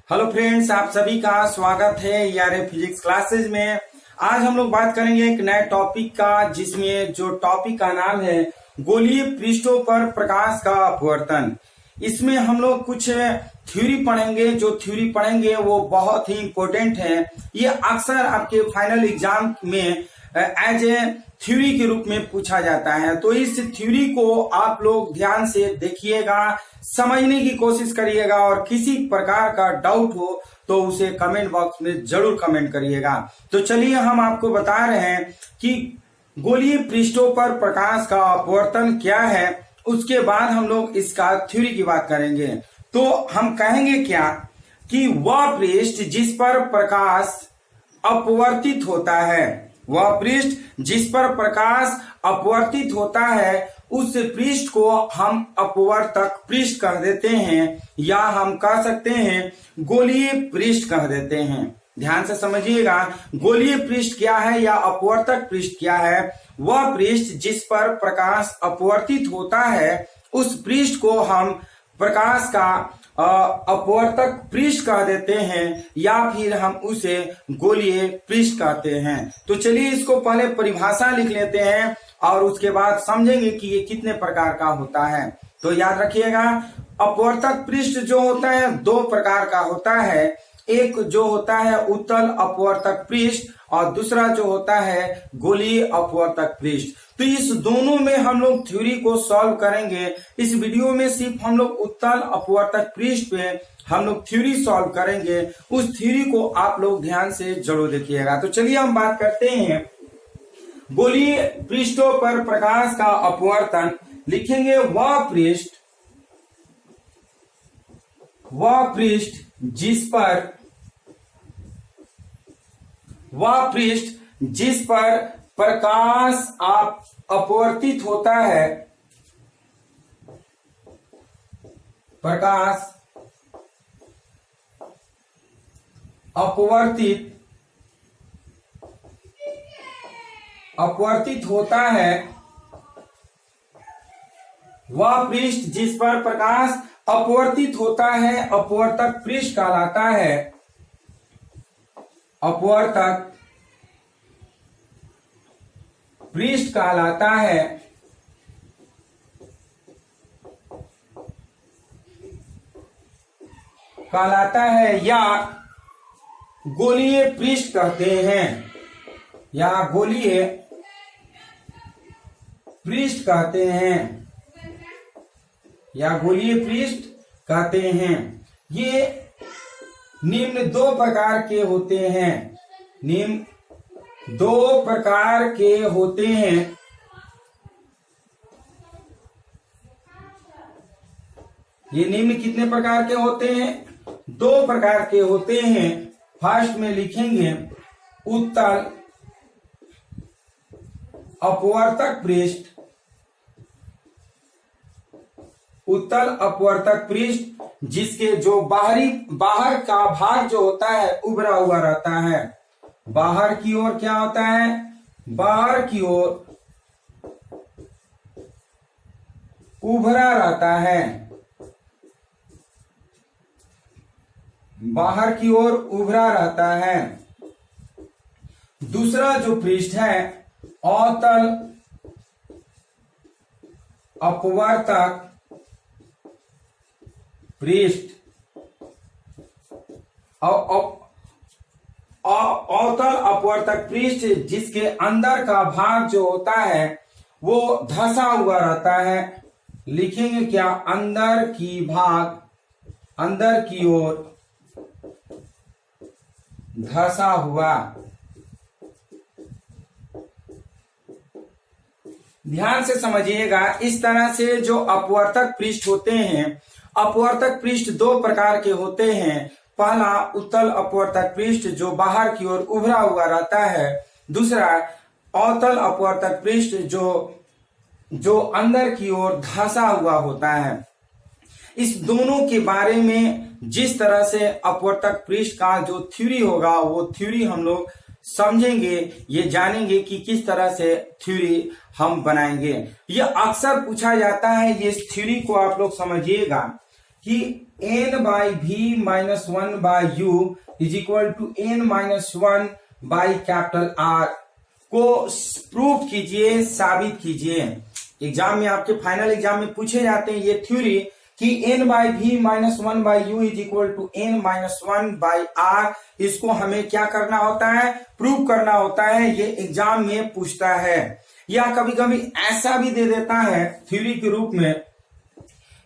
Hello friends, आप सभी का स्वागत है यारे फिजिक्स क्लासेज में। आज हम लोग बात करेंगे एक नए टॉपिक का, जिसमें जो टॉपिक का नाम है गोलीय पृष्ठों पर प्रकाश का अपवर्तन। इसमें हम लोग कुछ थ्योरी पढ़ेंगे। जो थ्योरी पढ़ेंगे वो बहुत ही इंपॉर्टेंट है। ये अक्सर आपके फाइनल एग्जाम में एज ए थ्योरी के रूप में पूछा जाता है। तो इस थ्योरी को आप लोग ध्यान से देखिएगा, समझने की कोशिश करिएगा, और किसी प्रकार का डाउट हो तो उसे कमेंट बॉक्स में जरूर कमेंट करिएगा। तो चलिए हम आपको बता रहे हैं कि गोलीय पृष्ठों पर प्रकाश का अपवर्तन क्या है। उसके बाद हम लोग इसका थ्योरी की बात करेंगे। तो हम कहेंगे क्या कि वह पृष्ठ जिस पर प्रकाश अपवर्तित होता है, वह पृष्ठ जिस पर प्रकाश अपवर्तित होता है, उस पृष्ठ को हम अपवर्तक पृष्ठ कह देते हैं, या हम कह सकते हैं गोलीय पृष्ठ कह देते हैं। ध्यान से समझिएगा, गोलीय पृष्ठ क्या है या अपवर्तक पृष्ठ क्या है। वह पृष्ठ जिस पर प्रकाश अपवर्तित होता है, उस पृष्ठ को हम प्रकाश का अपवर्तक पृष्ठ कह देते हैं, या फिर हम उसे गोलीय पृष्ठ कहते हैं। तो चलिए इसको पहले परिभाषा लिख लेते हैं और उसके बाद समझेंगे कि ये कितने प्रकार का होता है। तो याद रखिएगा, अपवर्तक पृष्ठ जो होता है दो प्रकार का होता है। एक जो होता है उत्तल अपवर्तक पृष्ठ, और दूसरा जो होता है गोलीय अपवर्तक पृष्ठ। तो इस दोनों में हम लोग थ्योरी को सॉल्व करेंगे। इस वीडियो में सिर्फ हम लोग उत्तल अपवर्तक पृष्ठ पे हम लोग थ्योरी सॉल्व करेंगे। उस थ्योरी को आप लोग ध्यान से जरूर देखिएगा। तो चलिए हम बात करते हैं गोलीय पृष्ठों पर प्रकाश का अपवर्तन। लिखेंगे वह पृष्ठ जिस पर प्रकाश अपवर्तित होता है, प्रकाश अपवर्तित होता है, वह पृष्ठ जिस पर प्रकाश अपवर्तित होता है अपवर्तक पृष्ठ कहलाता है। अपवर्तक पृष्ठ कहलाता है या गोलीय पृष्ठ कहते हैं, या गोलीय पृष्ठ कहते हैं, या गोलीय पृष्ठ कहते हैं। ये निम्न दो प्रकार के होते हैं। निम्न दो प्रकार के होते हैं। ये निम्न कितने प्रकार के होते हैं? दो प्रकार के होते हैं। फर्स्ट में लिखेंगे उत्तल अपवर्तक पृष्ठ। उत्तल अपवर्तक पृष्ठ जिसके जो बाहर का भाग जो होता है उभरा हुआ रहता है। बाहर की ओर क्या होता है? बाहर की ओर उभरा रहता है। बाहर की ओर उभरा रहता है। दूसरा जो पृष्ठ है अतल अपवर्तक पृष्ठ। अवतल अपवर्तक पृष्ठ जिसके अंदर का भाग जो होता है वो धंसा हुआ रहता है। लिखेंगे क्या? अंदर की ओर धंसा हुआ। ध्यान से समझिएगा, इस तरह से जो अपवर्तक पृष्ठ होते हैं, अपवर्तक पृष्ठ दो प्रकार के होते हैं। पहला उत्तल अपवर्तक पृष्ठ जो बाहर की ओर उभरा हुआ रहता है। दूसरा अवतल अपवर्तक पृष्ठ जो अंदर की ओर धंसा हुआ होता है। इस दोनों के बारे में जिस तरह से अपवर्तक पृष्ठ का जो थ्योरी होगा वो थ्योरी हम लोग समझेंगे, ये जानेंगे कि किस तरह से थ्योरी हम बनाएंगे। ये अक्सर पूछा जाता है। ये थ्योरी को आप लोग समझिएगा कि n by v minus 1 by u is equal to n minus 1 by capital R को प्रूफ कीजिए, साबित कीजिए। एग्जाम में आपके फाइनल एग्जाम में पूछे जाते हैं ये थ्योरी कि n by V minus 1 by U is equal to n minus 1 by R. इसको हमें क्या करना होता है, प्रूव करना होता है। ये एग्जाम में पूछता है, या कभी कभी ऐसा भी दे देता है थ्योरी के रूप में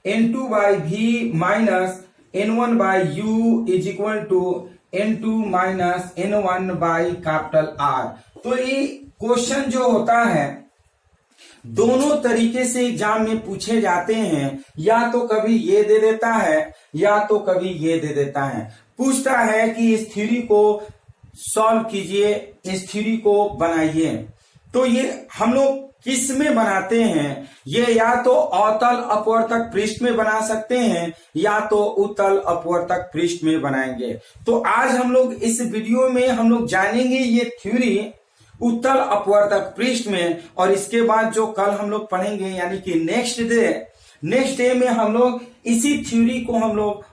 n2 by V minus n1 by U is equal to n2 minus n1 by capital R। तो ये क्वेश्चन जो होता है दोनों तरीके से एग्जाम में पूछे जाते हैं, या तो कभी ये दे देता है या तो कभी ये दे देता है। पूछता है कि इस थ्योरी को सॉल्व कीजिए, इस थ्योरी को बनाइए। तो ये हम लोग किस में बनाते हैं, ये या तो अवतल अपवर्तक पृष्ठ में बना सकते हैं या तो उत्तल अपवर्तक पृष्ठ में बनाएंगे। तो आज हम लोग इस वीडियो में हम लोग जानेंगे ये थ्योरी उत्तल अपवर्तक पृष्ठ में, और इसके बाद जो कल हम लोग पढ़ेंगे यानी कि नेक्स्ट डे में हम लोग इसी थ्योरी को हम लोग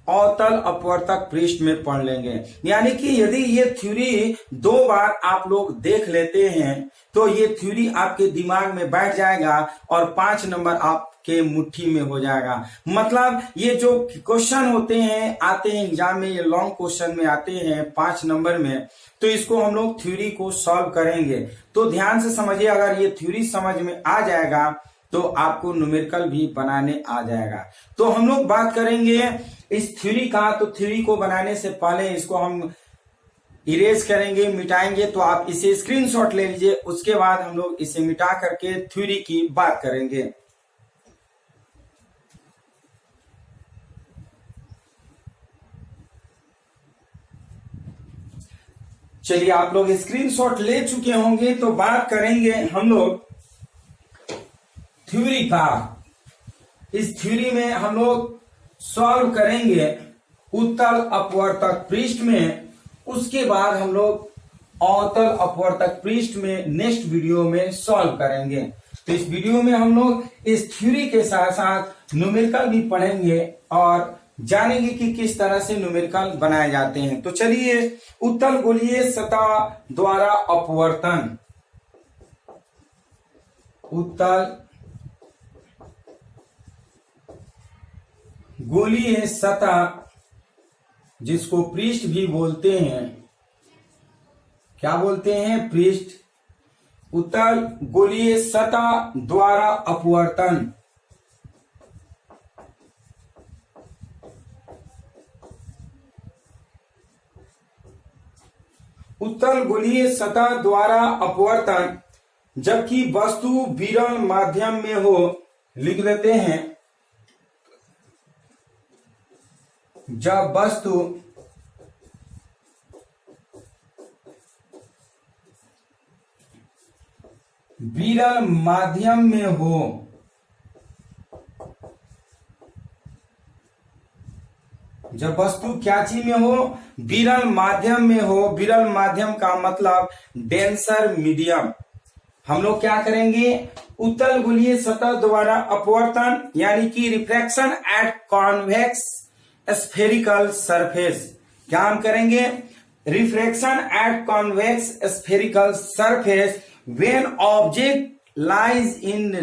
अवतल अपवर्तक पृष्ठ में पढ़ लेंगे। यानी कि यदि ये थ्योरी 2 बार आप लोग देख लेते हैं तो ये थ्योरी आपके दिमाग में बैठ जाएगा और 5 नंबर आपके मुट्ठी में हो जाएगा। मतलब ये जो क्वेश्चन होते हैं आते हैं एग्जाम में, ये लॉन्ग क्वेश्चन में आते हैं 5 नंबर में, तो इसको हम लोग थ्योरी को सॉल्व करेंगे। तो ध्यान से समझिए, अगर ये थ्योरी समझ में आ जाएगा तो आपको न्यूमेरिकल भी बनाने आ जाएगा। तो हम लोग बात करेंगे इस थ्योरी का। तो थ्योरी को बनाने से पहले इसको हम इरेज करेंगे, मिटाएंगे। तो आप इसे स्क्रीनशॉट ले लीजिए, उसके बाद हम लोग इसे मिटा करके थ्योरी की बात करेंगे। चलिए, आप लोग स्क्रीनशॉट ले चुके होंगे, तो बात करेंगे हम लोग थ्योरी का। इस थ्योरी में हम लोग सॉल्व करेंगे उत्तल अपवर्तक पृष्ठ में, उसके बाद हम लोग अवतल अपवर्तक पृष्ठ में नेक्स्ट वीडियो में सॉल्व करेंगे। तो इस वीडियो में हम लोग इस थ्योरी के साथ साथ न्यूमेरिकल भी पढ़ेंगे और जानेंगे कि किस तरह से न्यूमेरिकल बनाए जाते हैं। तो चलिए, उत्तल गोलीय सतह द्वारा अपवर्तन, उत्तल गोलीय सतह जिसको पृष्ठ भी बोलते हैं, क्या बोलते हैं, पृष्ठ। उत्तल गोलीय सतह द्वारा अपवर्तन, उत्तल गोलीय सतह द्वारा अपवर्तन जबकि वस्तु विरल माध्यम में हो, लिख देते हैं, जब वस्तु विरल माध्यम में हो, जब वस्तु क्या चीज में हो, विरल माध्यम में हो। विरल माध्यम का मतलब डेंसर मीडियम। हम लोग क्या करेंगे, उत्तल गोलीय सतह द्वारा अपवर्तन यानी कि refraction at convex spherical surface. क्या हम करेंगे, refraction at convex spherical surface when object lies in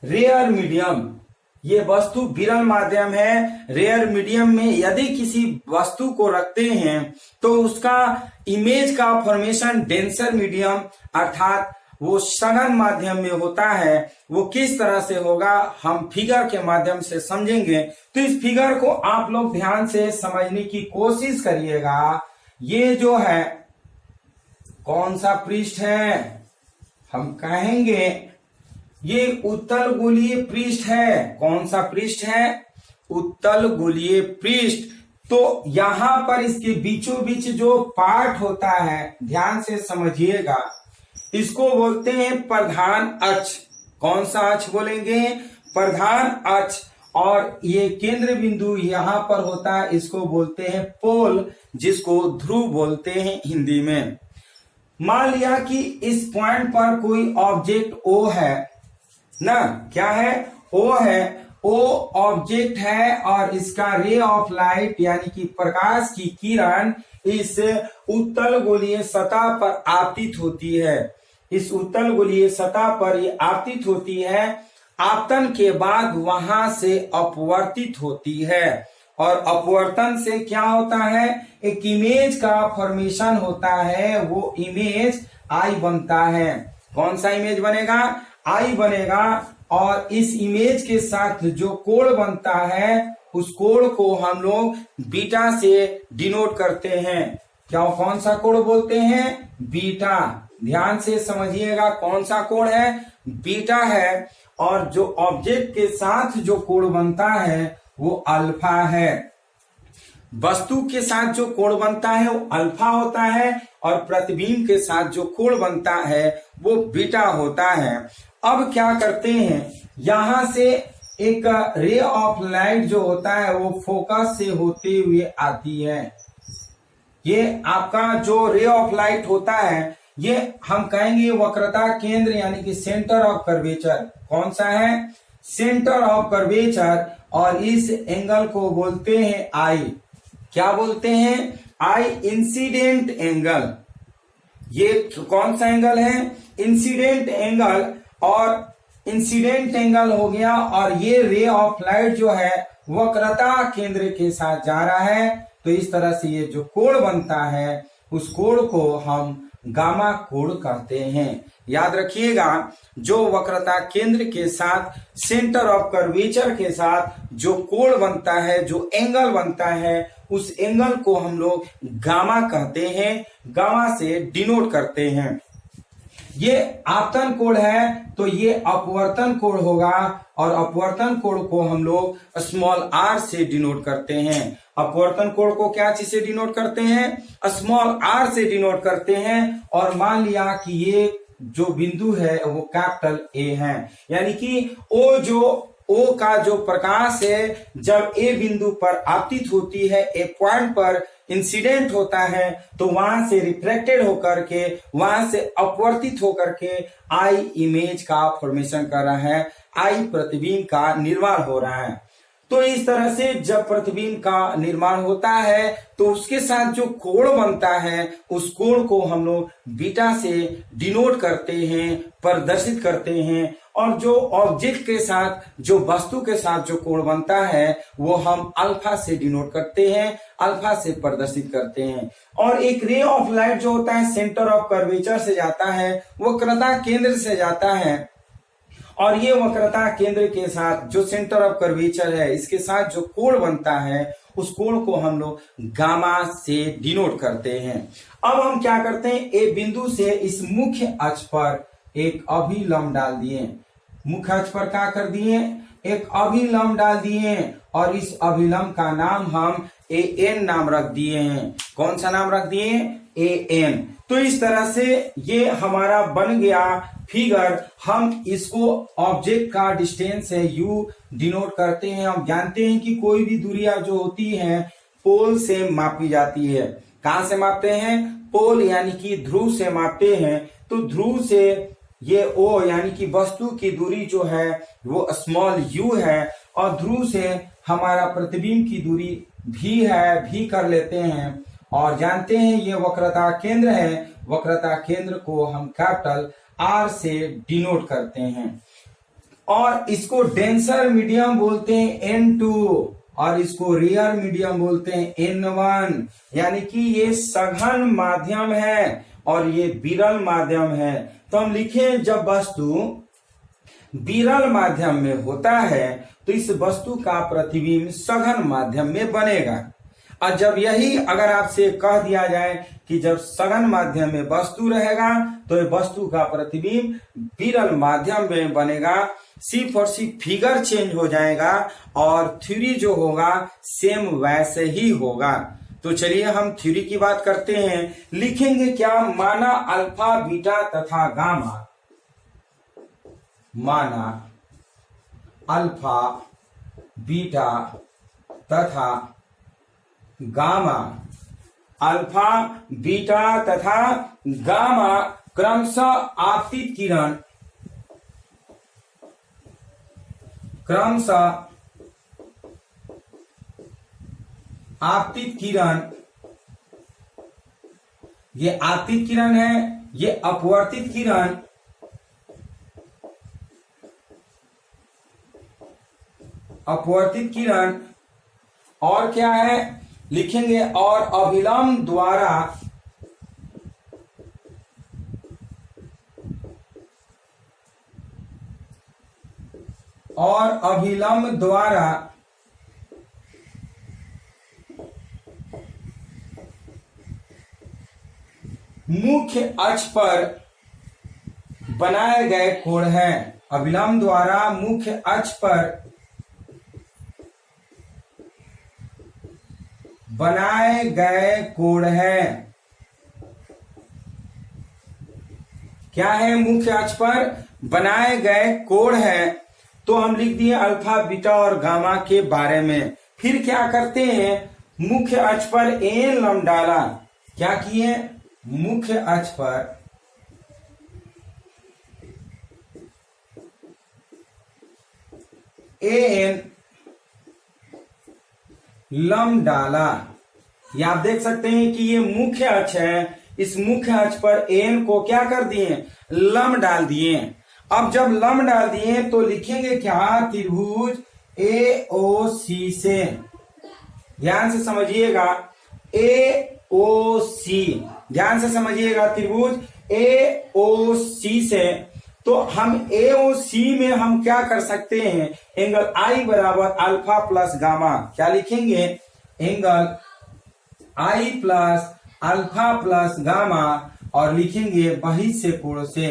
rare medium. ये वस्तु विरल माध्यम है, रेयर मीडियम में यदि किसी वस्तु को रखते हैं तो उसका इमेज का फॉर्मेशन डेंसर मीडियम अर्थात वो सघन माध्यम में होता है। वो किस तरह से होगा हम फिगर के माध्यम से समझेंगे। तो इस फिगर को आप लोग ध्यान से समझने की कोशिश करिएगा। ये जो है कौन सा पृष्ठ है, हम कहेंगे ये उत्तल गोलीय पृष्ठ है। कौन सा पृष्ठ है, उत्तल गोलीय पृष्ठ। तो यहां पर इसके बीचों बीच जो पार्ट होता है, ध्यान से समझिएगा, इसको बोलते हैं प्रधान अक्ष। कौन सा अक्ष बोलेंगे, प्रधान अक्ष। और ये केंद्र बिंदु यहां पर होता है, इसको बोलते हैं पोल, जिसको ध्रुव बोलते हैं हिंदी में। मान लिया कि इस पॉइंट पर कोई ऑब्जेक्ट O है ना, क्या है, O है, ओ ऑब्जेक्ट है और इसका रे ऑफ लाइट यानी कि प्रकाश की किरण इस उत्तल गोलीय सतह पर आपतित होती है। इस उत्तल गोलीय सतह पर ये आपतित होती है, आपतन के बाद वहां से अपवर्तित होती है और अपवर्तन से क्या होता है, एक इमेज का फॉर्मेशन होता है, वो इमेज आई बनता है। कौन सा इमेज बनेगा, आई बनेगा और इस इमेज के साथ जो कोण बनता है उस कोण को हम लोग बीटा से डिनोट करते हैं। क्या कौन सा कोण बोलते हैं, बीटा। ध्यान से समझिएगा कौन सा कोण है, बीटा है। और जो ऑब्जेक्ट के साथ जो कोण बनता है वो अल्फा है। वस्तु के साथ जो कोण बनता है वो अल्फा होता है और प्रतिबिंब के साथ जो कोण बनता है वो बीटा होता है। अब क्या करते हैं, यहां से एक रे ऑफ लाइट जो होता है वो फोकस से होते हुए आती है। ये आपका जो रे ऑफ लाइट होता है ये हम कहेंगे वक्रता केंद्र यानी कि सेंटर ऑफ कर्वेचर। कौन सा है, सेंटर ऑफ कर्वेचर। और इस एंगल को बोलते हैं आई। क्या बोलते हैं, आई इंसिडेंट एंगल। ये कौन सा एंगल है, इंसिडेंट एंगल। और इंसिडेंट एंगल हो गया और ये रे ऑफ लाइट जो है वक्रता केंद्र के साथ जा रहा है। तो इस तरह से ये जो कोण बनता है उस कोण को हम गामा कोण कहते हैं। याद रखिएगा, जो वक्रता केंद्र के साथ सेंटर ऑफ कर्वेचर के साथ जो कोण बनता है, जो एंगल बनता है, उस एंगल को हम लोग गामा कहते हैं, गामा से डिनोट करते हैं। ये आपतन कोण है तो ये अपवर्तन कोण होगा और अपवर्तन कोण को हम लोग स्मॉल आर से डिनोट करते हैं। अपवर्तन कोण को क्या चीज से डिनोट करते हैं, स्मॉल आर से डिनोट करते हैं। और मान लिया कि ये जो बिंदु है वो कैपिटल ए है, यानी कि ओ का जो प्रकाश है जब ए बिंदु पर आपतित होती है, एक पॉइंट पर इंसिडेंट होता है, तो वहां से रिफ्लेक्टेड होकर के, वहां से अपवर्तित होकर के आई इमेज का फॉर्मेशन कर रहा है, आई प्रतिबिंब का निर्माण हो रहा है। तो इस तरह से जब प्रतिबिंब का निर्माण होता है तो उसके साथ जो कोण बनता है उस कोण को हम लोग बीटा से डिनोट करते हैं, प्रदर्शित करते हैं। और जो ऑब्जेक्ट के साथ, जो वस्तु के साथ जो कोण बनता है वो हम अल्फा से डिनोट करते हैं, अल्फा से प्रदर्शित करते हैं। और एक रे ऑफ लाइट जो होता है सेंटर ऑफ कर्वेचर से जाता है, वक्रता केंद्र से जाता है। और ये वक्रता केंद्र के साथ जो सेंटर ऑफ कर्वेचर है, इसके साथ जो कोण बनता है उस कोण को हम लोग गामा से डिनोट करते हैं। अब हम क्या करते हैं, ए बिंदु से इस मुख्य अक्ष पर एक अभिलंब डाल दिए। मुख्य अक्ष पर क्या कर दिए, एक अभिलंब डाल दिए और इस अभिलंब का नाम हम ए एन नाम रख दिए हैं। कौन सा नाम रख दिए, ए एन। तो इस तरह से ये हमारा बन गया फिगर। हम इसको ऑब्जेक्ट का डिस्टेंस है यू डिनोट करते हैं। हम जानते हैं कि कोई भी दूरियां जो होती हैं पोल से मापी जाती है। कहां से मापते हैं, पोल यानी कि ध्रुव से मापते हैं। तो ध्रुव से ये ओ यानी कि वस्तु की दूरी जो है वो स्मॉल यू है और ध्रुव से हमारा प्रतिबिंब की दूरी भी है, भी कर लेते हैं। और जानते हैं ये वक्रता केंद्र है, वक्रता केंद्र को हम कैपिटल आर से डिनोट करते हैं। और इसको डेंसर मीडियम बोलते हैं N2 और इसको रेयर मीडियम बोलते हैं N1। यानी कि ये सघन माध्यम है और ये विरल माध्यम है। तो हम लिखें, जब वस्तु विरल माध्यम में होता है तो इस वस्तु का प्रतिबिंब सघन माध्यम में बनेगा। और जब यही अगर आपसे कह दिया जाए कि जब सघन माध्यम में वस्तु रहेगा तो ये वस्तु का प्रतिबिंब विरल माध्यम में बनेगा, सिर्फ और सिर्फ फिगर चेंज हो जाएगा और थ्योरी जो होगा सेम वैसे ही होगा। तो चलिए हम थ्योरी की बात करते हैं। लिखेंगे क्या, माना अल्फा बीटा तथा गामा, माना अल्फा बीटा तथा गामा, अल्फा बीटा तथा गामा क्रमशः आपतित किरण, क्रमशः आपतित किरण, ये आपतित किरण है, ये अपवर्तित किरण, अपवर्तित किरण, और क्या है लिखेंगे, और अभिलंब द्वारा, और अभिलंब द्वारा मुख्य अक्ष पर बनाए गए कोण हैं। अभिलंब द्वारा मुख्य अक्ष पर बनाए गए कोण है। क्या है? मुख्य अक्ष पर बनाए गए कोण है। तो हम लिख दिए अल्फा, बीटा और गामा के बारे में। फिर क्या करते हैं, मुख्य अक्ष पर एन लंब डाला। क्या किए? मुख्य अक्ष पर एन लंब डाला। ये आप देख सकते हैं कि ये मुख्य अक्ष है, इस मुख्य अक्ष पर एन को क्या कर दिए? लंब डाल दिए। अब जब लंब डाल दिए तो लिखेंगे क्या? त्रिभुज AOC से, ध्यान से समझिएगा, AOC, ध्यान से समझिएगा, त्रिभुज AOC से। तो हम AOC में हम क्या कर सकते हैं? एंगल I बराबर अल्फा प्लस गामा। क्या लिखेंगे? Angle I plus alpha plus gamma, और लिखेंगे बहिष्य कोण से।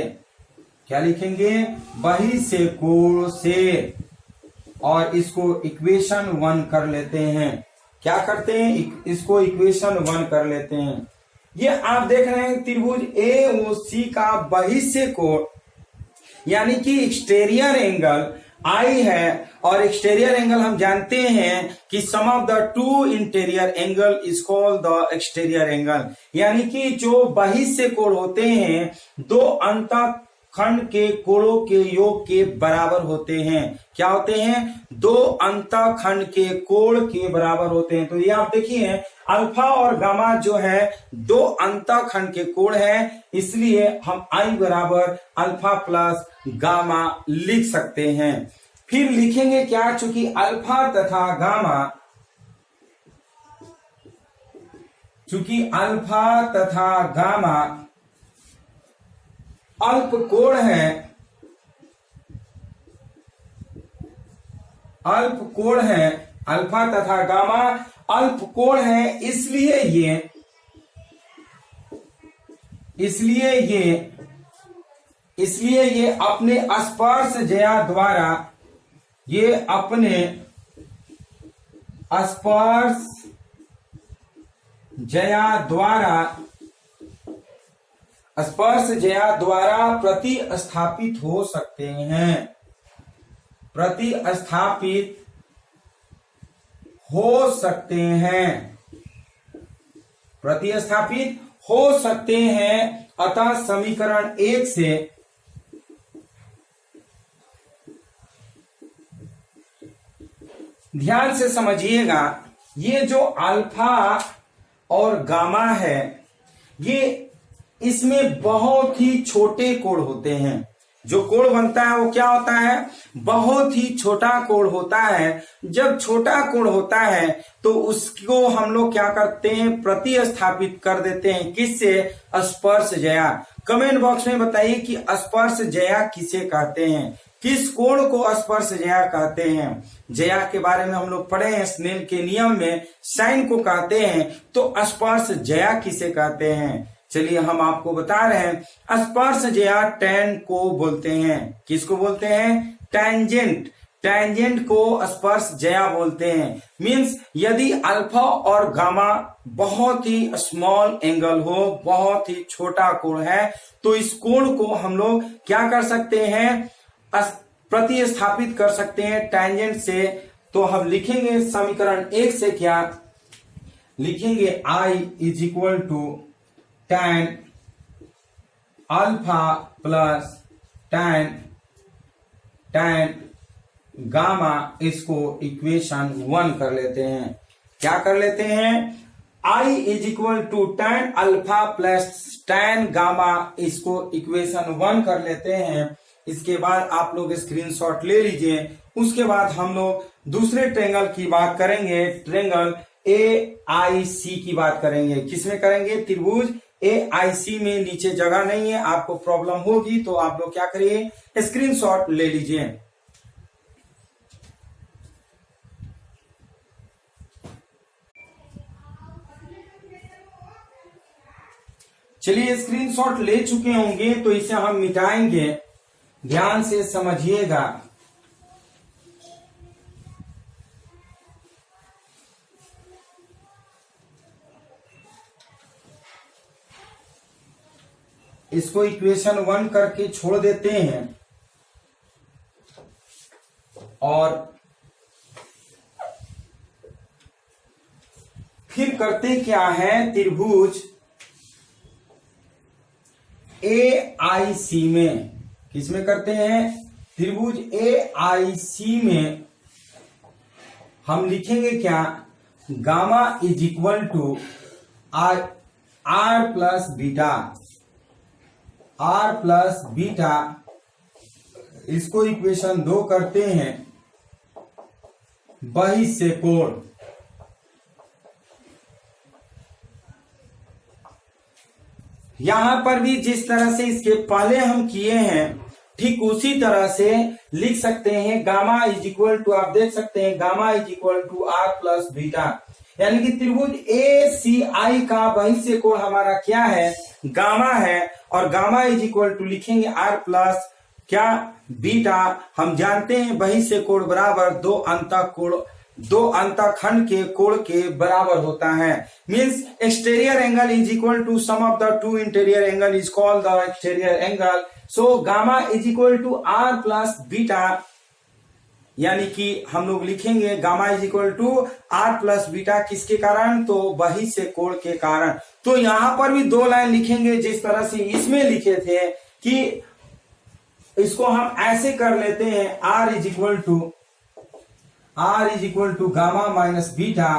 क्या लिखेंगे? बहिष्य कोण से, और इसको इक्वेशन 1 कर लेते हैं। क्या करते हैं? इसको इक्वेशन 1 कर लेते हैं। ये आप देख रहे हैं त्रिभुज AOC का बहिष्य कोण, यानी कि एक्सटीरियर एंगल I है, और एक्सटीरियर एंगल हम जानते हैं कि sum of the two interior angle is called the exterior angle. यानी कि जो बहिष्य कोण होते हैं दो अंतःखंड के कोणों के योग के बराबर होते हैं। क्या होते हैं? दो अंतःखंड के कोण के बराबर होते हैं। तो ये आप देखिए अल्फा और गामा जो है दो अंतःखंड के कोण है, इसलिए हम I बराबर अल्फा प्लस गामा लिख सकते हैं। फिर लिखेंगे क्या? चूंकि अल्फा तथा गामा, चूंकि अल्फा तथा गामा अल्प कोण है, अल्प कोण है, अल्फा तथा गामा अल्प कोण है, इसलिए ये अपने स्पर्श ज्या द्वारा, ये अपने स्पर्श ज्या द्वारा प्रतिस्थापित हो सकते हैं, प्रतिस्थापित हो सकते हैं, प्रतिस्थापित हो सकते हैं। अतः समीकरण 1 से ध्यान से समझिएगा, ये जो अल्फा और गामा है, ये इसमें बहुत ही छोटे कोण होते हैं। जो कोण बनता है वो क्या होता है? बहुत ही छोटा कोण होता है। जब छोटा कोण होता है तो उसको हम लोग क्या करते हैं? प्रतिस्थापित कर देते हैं। किससे? स्पर्श ज्या। कमेंट बॉक्स में बताइए कि स्पर्श ज्या किसे कहते हैं, किस कोण को स्पर्श ज्या कहते हैं। ज्या के बारे में हम लोग पढ़े हैं, स्नेल के नियम में साइन को कहते हैं, तो स्पर्श ज्या किसे कहते हैं? चलिए हम आपको बता रहे हैं। स्पर्श ज्या टैन को बोलते हैं। किसको बोलते हैं? टैंजेंट। टैंजेंट को स्पर्श ज्या बोलते हैं। मींस यदि अल्फा और गामा बहुत ही स्मॉल एंगल हो, बहुत ही छोटा कोण है, तो इस कोण को हम लोग क्या कर सकते हैं? प्रतिस्थापित कर सकते हैं टैंजेंट से। तो हम लिखेंगे समीकरण 1 से क्या लिखेंगे? I is equal to tan alpha plus tan gamma, इसको इक्वेशन 1 कर लेते हैं। क्या कर लेते हैं, I is equal to tan alpha plus tan gamma, इसको इक्वेशन 1 कर लेते हैं। इसके बाद आप लोग स्क्रीनशॉट ले लीजिए। उसके बाद हम लोग दूसरे ट्रेंगल की बात करेंगे, ट्रेंगल AIC की बात करेंगे। किसमें करेंगे, त्रिभुज AIC में। नीचे जगह नहीं है, आपको प्रॉब्लम होगी तो आप लोग क्या करिए, स्क्रीनशॉट ले लीजिए। चलिए स्क्रीनशॉट ले चुके होंगे तो इसे हम मिटाएंगे, ध्यान से समझिएगा। इसको इक्वेशन 1 करके छोड़ देते हैं और फिर करते क्या है, त्रिभुज AIC में, किसमें करते हैं, त्रिभुज AIC में हम लिखेंगे क्या, gamma is equal to R plus beta, R plus beta, इसको इक्वेशन 2 करते हैं, बहिष्य कोण। यहां पर भी जिस तरह से इसके पहले हम किए हैं ठीक उसी तरह से लिख सकते हैं, गामा इज इक्वल टू, आप देख सकते हैं gamma is equal to R plus beta, यानी कि त्रिभुज ACI का बहिष्य कोण हमारा क्या है, गामा है। और गामा इज इक्वल टू लिखेंगे R प्लस क्या, बीटा। हम जानते हैं बहिष्य कोण बराबर दो अंतःखंड के कोण के बराबर होता है। Means exterior angle is equal to sum of the two interior angle is called the exterior angle. So gamma is equal to R plus beta, यानी कि हम लोग लिखेंगे gamma is equal to R plus beta, किसके कारण, तो बहिष्य कोण के कारण। तो यहां पर भी 2 लाइन लिखेंगे जिस तरह से इसमें लिखे थे, कि इसको हम ऐसे कर लेते हैं, R is equal to gamma minus beta,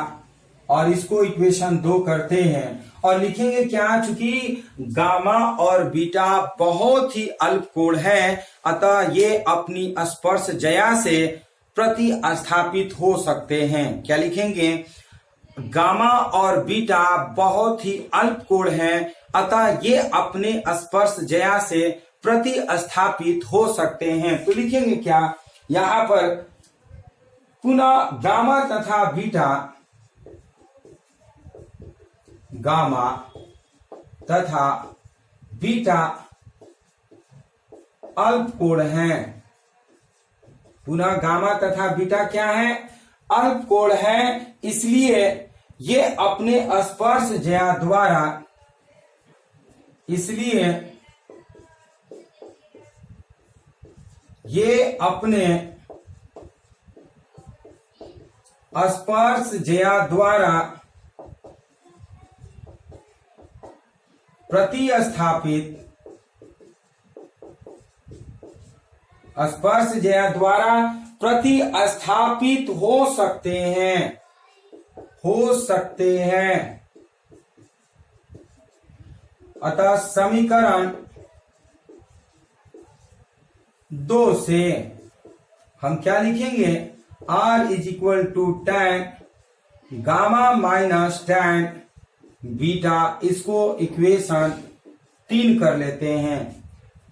और इसको इक्वेशन 2 करते हैं और लिखेंगे क्या, चूंकि गामा और बीटा बहुत ही अल्प कोण है, अतः ये अपनी स्पर्श ज्या से प्रतिस्थापित हो सकते हैं। क्या लिखेंगे, गामा और बीटा बहुत ही अल्प कोण है, अतः ये अपने स्पर्श ज्या से प्रतिस्थापित हो सकते हैं। तो लिखेंगे क्या, यहां पर पुनः गामा तथा बीटा, गामा तथा बीटा अल्प कोण है। पुनः गामा तथा बीटा क्या है, अल्प कोण है, इसलिए ये अपने स्पर्श ज्या द्वारा, इसलिए ये अपने स्पर्श ज्या द्वारा प्रतिस्थापित, स्पर्श ज्या द्वारा प्रतिस्थापित हो सकते हैं। अतः समीकरण 2 से हम क्या लिखेंगे, R is equal to tan gamma minus tan beta, इसको इक्वेशन 3 कर लेते हैं।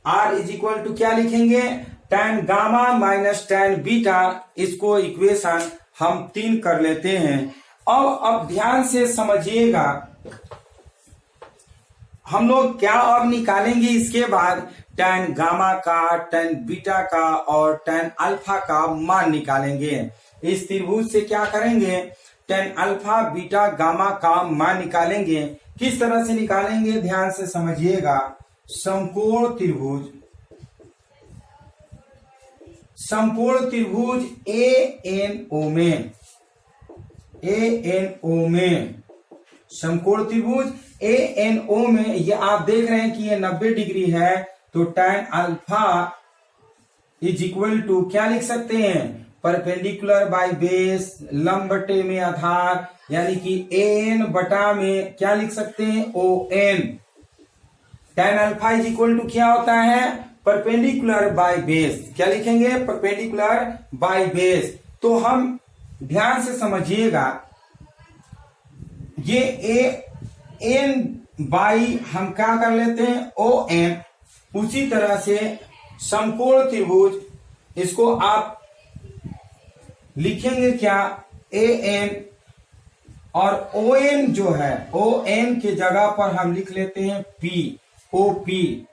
R इज इक्वल टू क्या लिखेंगे, tan gamma minus tan beta, इसको इक्वेशन हम 3 कर लेते हैं। अब ध्यान से समझिएगा, हम लोग क्या अब निकालेंगे इसके बाद, tan गामा का, tan बीटा का और tan अल्फा का मान निकालेंगे। इस त्रिभुज से क्या करेंगे, tan अल्फा बीटा गामा का मान निकालेंगे। किस तरह से निकालेंगे, ध्यान से समझिएगा। समकोण त्रिभुज ANO में, समकोण त्रिभुज ANO में, ये आप देख रहे हैं कि ये 90 डिग्री है, तो tan alpha is equal to क्या लिख सकते हैं, परपेंडिकुलर बाय बेस, लंब बटे में आधार, यानी कि एन बटा में क्या लिख सकते हैं, O N. tan alpha is equal to क्या होता है, परपेंडिकुलर बाय बेस। क्या लिखेंगे, परपेंडिकुलर बाय बेस। तो हम ध्यान से समझिएगा, ये ए एन बाई हम क्या कर लेते हैं, ओ एन। उसी तरह से समकोण त्रिभुज, इसको आप लिखेंगे क्या, ए एन, और ओ एन जो है, ओ एन के जगह पर हम लिख लेते हैं P, O P.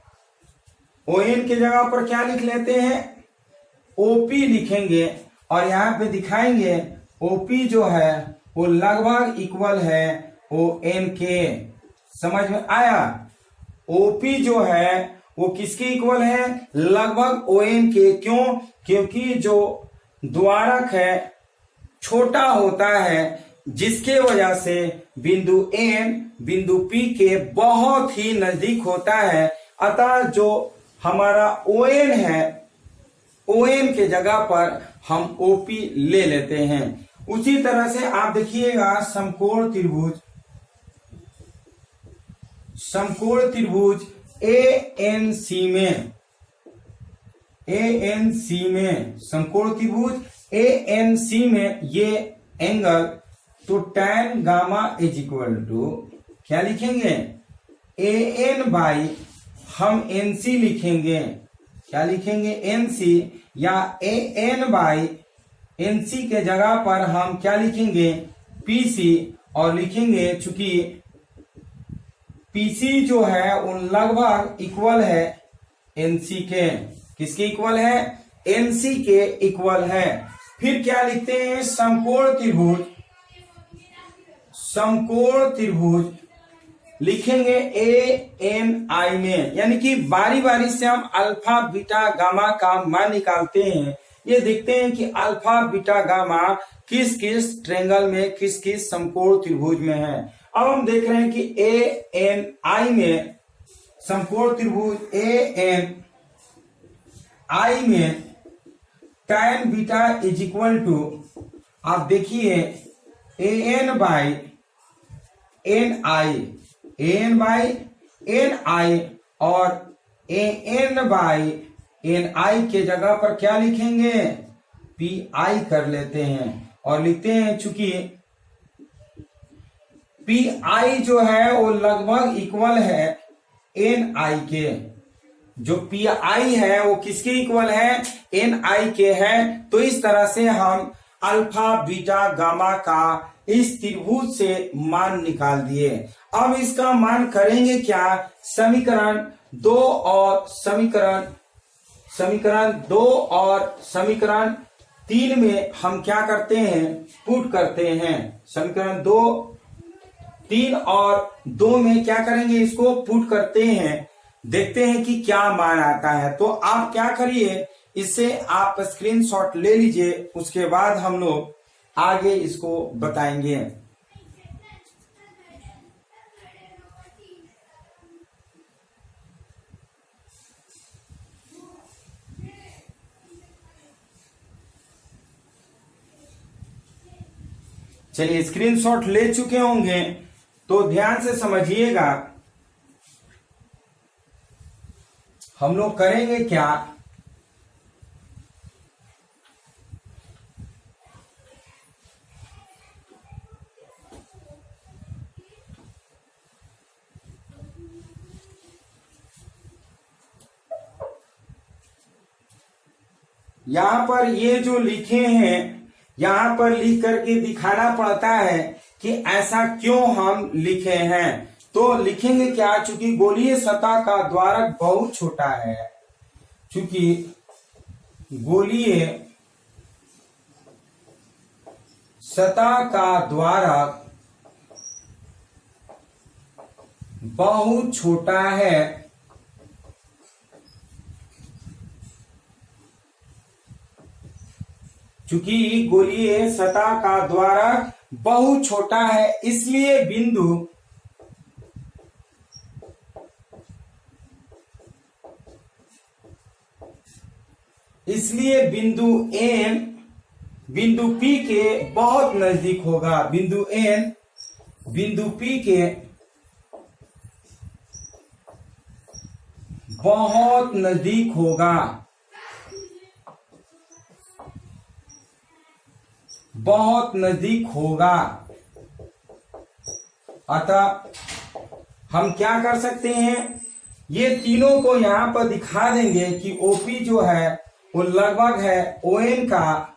O N के जगह पर क्या लिख लेते हैं, ओपी लिखेंगे, और यहां पे दिखाएंगे ओपी जो है वो लगभग इक्वल है ओ एन के। समझ में आया, ओपी जो है वो किसके इक्वल है, लगभग ओ एन के। क्यों, क्योंकि जो द्वारक है छोटा होता है, जिसके वजह से बिंदु एन बिंदु पी के बहुत ही नजदीक होता है। अतः जो हमारा ओ एन है, ओ एन के जगह पर हम ओपी ले लेते हैं। उसी तरह से आप देखिएगा समकोण त्रिभुज, समकोण त्रिभुज ए एन सी में, ए एन सी में समकोण त्रिभुज ए एन सी में ये एंगल, तो tan gamma is equal to क्या लिखेंगे, ए एन बाई हम एन सी लिखेंगे, क्या लिखेंगे, एन सी, या A N by N C के जगह पर हम क्या लिखेंगे, पी सी, और लिखेंगे चूंकि पीसी जो है वो लगभग इक्वल है एनसी के। किसके इक्वल है, एनसी के इक्वल है। फिर क्या लिखते हैं, समकोण त्रिभुज, समकोण त्रिभुज लिखेंगे ए एन आई में, यानी कि बारी बारी से हम अल्फा बीटा गामा का मान निकालते हैं। ये देखते हैं कि अल्फा बीटा गामा किस किस ट्रेंगल में, किस किस समकोण त्रिभुज में है। अब हम देख रहे हैं कि ए एन आई में, समकोण त्रिभुज ए एन आई में tan beta is equal to, आप देखिए A N by N I, A N by N I, और A N by N I के जगह पर क्या लिखेंगे, पी आई कर लेते हैं, और लिखते हैं चूंकि पी आई जो है वो लगभग इक्वल है एन आई के। जो पी आई है वो किसके इक्वल है, एन आई के है। तो इस तरह से हम अल्फा बीटा गामा का इस त्रिभुज से मान निकाल दिए। अब इसका मान करेंगे क्या, समीकरण 2 और समीकरण 2 और समीकरण 3 में हम क्या करते हैं, पुट करते हैं। समीकरण 2, 3 और 2 में क्या करेंगे, इसको पुट करते हैं, देखते हैं कि क्या मान आता है। तो आप क्या करिए, इससे आप स्क्रीनशॉट ले लीजिए, उसके बाद हम लोग आगे इसको बताएंगे। चलिए, स्क्रीनशॉट ले चुके होंगे तो ध्यान से समझिएगा। हम लोग करेंगे क्या, यहां पर ये जो लिखे हैं, यहां पर लिख करके दिखाना पड़ता है कि ऐसा क्यों हम लिखे हैं। तो लिखेंगे क्या, चूंकि गोलीय सतह का द्वारक बहुत छोटा है, चूंकि गोलीय सतह का द्वारक बहुत छोटा है, चूंकि गोलीय सतह का द्वारक बहुत छोटा है, इसलिए बिंदु बिंदु P के बहुत नजदीक होगा। बिंदु N बिंदु P के बहुत नजदीक होगा, बहुत नजदीक होगा। अतः हम क्या कर सकते हैं, ये तीनों को यहां पर दिखा देंगे कि OP जो है वो लगभग है ON का,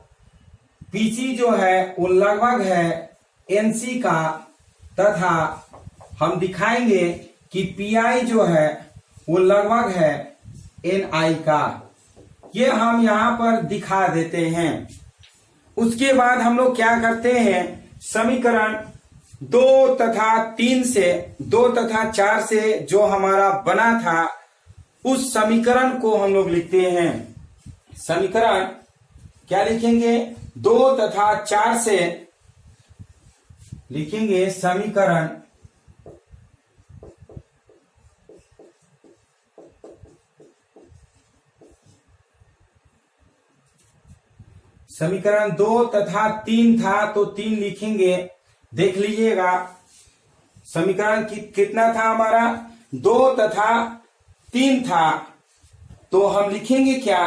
PC जो है वो लगभग है NC का, तथा हम दिखाएंगे कि PI जो है वो लगभग है NI का। ये हम यहां पर दिखा देते हैं। उसके बाद हम लोग क्या करते हैं, समीकरण 2 तथा 3 से, 2 तथा 4 से जो हमारा बना था उस समीकरण को हम लोग लिखते हैं। समीकरण क्या लिखेंगे, 2 तथा 4 से लिखेंगे समीकरण समीकरण 2 तथा 3 था तो 3 लिखेंगे। देख लीजिएगा समीकरण कितना था हमारा, 2 तथा 3 था, तो हम लिखेंगे क्या,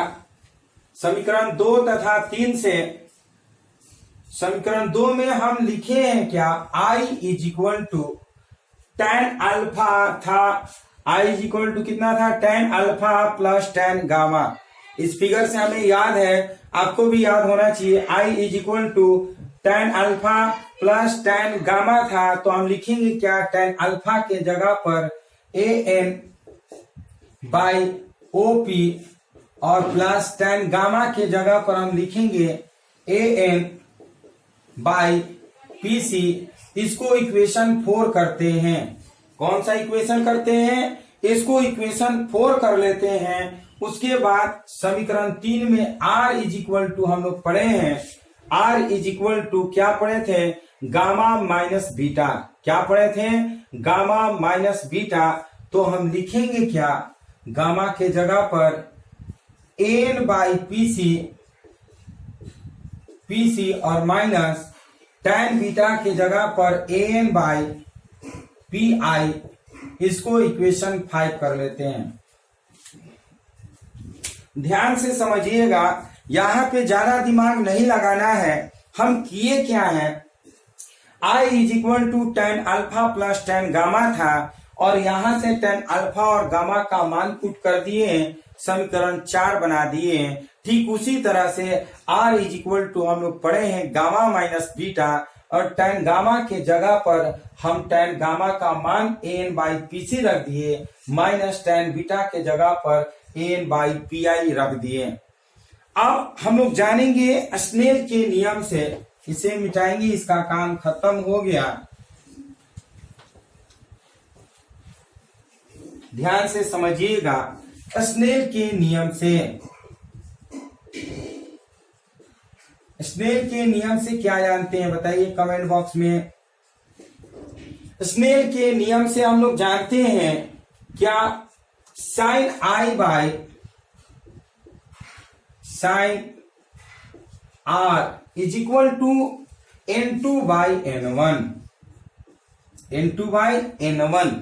समीकरण 2 तथा 3 से, समीकरण 2 में हम लिखे हैं क्या, I is equal to tan alpha था, I इज इक्वल टू कितना था, tan alpha plus tan gamma. इस फिगर से हमें याद है, आपको भी याद होना चाहिए, I is equal to tan alpha plus tan gamma था, तो हम लिखेंगे क्या, tan अल्फा के जगह पर AN बाई OP और प्लस tan गामा के जगह पर हम लिखेंगे AN बाई PC। इसको इक्वेशन 4 करते हैं। कौन सा इक्वेशन करते हैं, इसको इक्वेशन 4 कर लेते हैं। उसके बाद समीकरण 3 में R इज इक्वल टू हम लोग पढ़े हैं, R इज इक्वल टू क्या पढ़े थे, गामा माइनस बीटा। क्या पढ़े थे, गामा माइनस बीटा। तो हम लिखेंगे क्या, गामा के जगह पर AN बाई PC और माइनस tan बीटा के जगह पर AN बाई PI। इसको इक्वेशन 5 कर लेते हैं। ध्यान से समझिएगा, यहां पे ज्यादा दिमाग नहीं लगाना है। हम किए क्या है, I is equal to tan alpha plus tan gamma था और यहां से tan अल्फा और गामा का मान पुट कर दिए, समीकरण 4 बना दिए। ठीक उसी तरह से R इज इक्वल टू हम लोग पढ़े हैं गामा माइनस बीटा, और tan गामा के जगह पर हम tan गामा का मान AN बाई PC रख दिए, माइनस tan बीटा के जगह पर AN बाई PI रख दिए। अब हम लोग जानेंगे स्नेल के नियम से, इसे मिटाएंगे, इसका काम खत्म हो गया। ध्यान से समझिएगा, स्नेल के नियम से, स्नेल के नियम से क्या जानते हैं बताइए कमेंट बॉक्स में। स्नेल के नियम से हम लोग जानते हैं क्या, sine I by sine R is equal to N2 by N1, N2 by N1।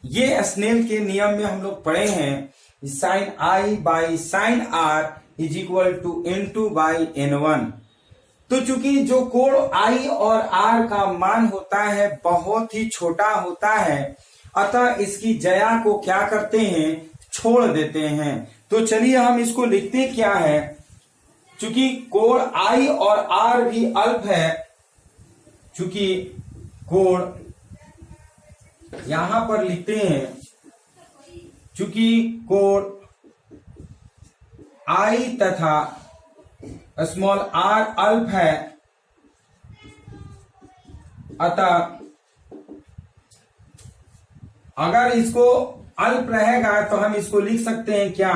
ये स्नेल के नियम में हम लोग पढ़े हैं, sine I by sine R is equal to N2 by N1। तो चूंकि जो कोण I और R का मान होता है बहुत ही छोटा होता है, अतः इसकी जया को क्या करते हैं, छोड़ देते हैं। तो चलिए हम इसको लिखते क्या है, चूंकि कोण I और R भी अल्प है, चूंकि कोण यहां पर लिखते हैं, चूंकि कोण I तथा स्मॉल r अल्प है, अतः अगर इसको अल्प रहेगा तो हम इसको लिख सकते हैं क्या,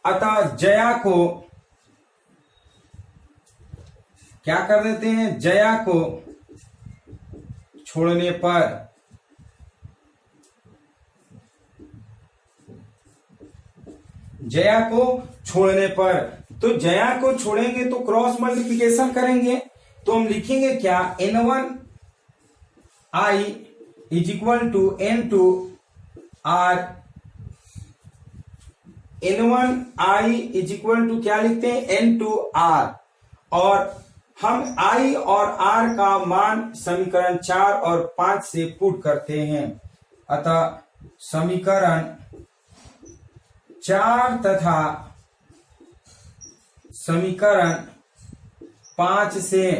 अतः जया को क्या कर देते हैं, जया को छोड़ने पर तो जया को छोड़ेंगे तो क्रॉस मल्टीप्लिकेशन करेंगे, तो हम लिखेंगे क्या, N1I is equal to N2R। N1I is equal to क्या लिखते हैं, N2R। और हम I और R का मान समीकरण 4 और 5 से पुट करते हैं। अतः समीकरण 4 तथा समीकरण 5 से,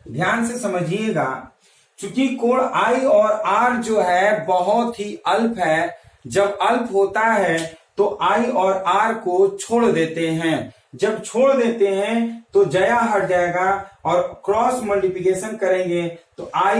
ध्यान से समझिएगा, चूंकि कोण I और R जो है बहुत ही अल्प है, जब अल्प होता है तो I और R को छोड़ देते हैं। जब छोड़ देते हैं तो जया हट जाएगा और क्रॉस मल्टीप्लिकेशन करेंगे तो I